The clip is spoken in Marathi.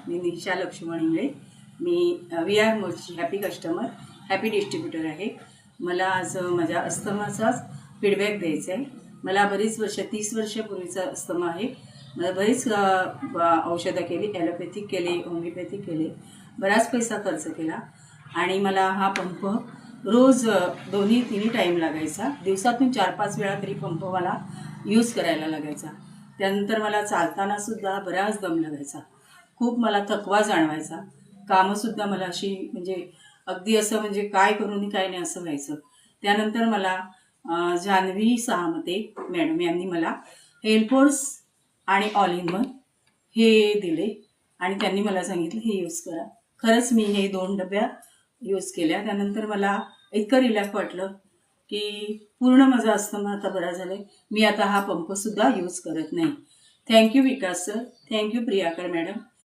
मी निशा लक्ष्मण इंगळे. मी VR मोडची हॅपी कस्टमर, हॅपी डिस्ट्रीब्युटर आहे. मला आज माझ्या अस्थमाचाच फीडबॅक द्यायचा आहे. मला बरीच वर्ष 30 वर्षापूर्वीचा अस्थमा आहे. मला बरीच औषधं केली, ॲलोपॅथिक केली, होमिओपॅथिक केली, बराच पैसा खर्च केला आणि मला हा पंप रोज दोन्ही तिन्ही टाईम लागायचा. दिवसातून 4-5 वेळा तरी पंप मला यूज करायला लागायचा. त्यानंतर मला चालतानासुद्धा बराच दम लागायचा, खूप मला थकवा जाणवायचा. कामंसुद्धा मला अशी म्हणजे अगदी असं म्हणजे काय करू आणि काय नाही असं व्हायचं. त्यानंतर मला जान्हवी सामते मॅडम यांनी मला हेल्फोर्स आणि ऑल इन वन हे दिले आणि त्यांनी मला सांगितलं हे यूज करा. खरंच मी हे 2 डब्या यूज केल्या. त्यानंतर मला इतकं रिलॅक्स वाटलं की पूर्ण माझा अस्थमा आता बरा झाला आहे. मी आता हा पंपसुद्धा यूज करत नाही. थँक्यू विकास सर, थँक्यू प्रियाकर मॅडम.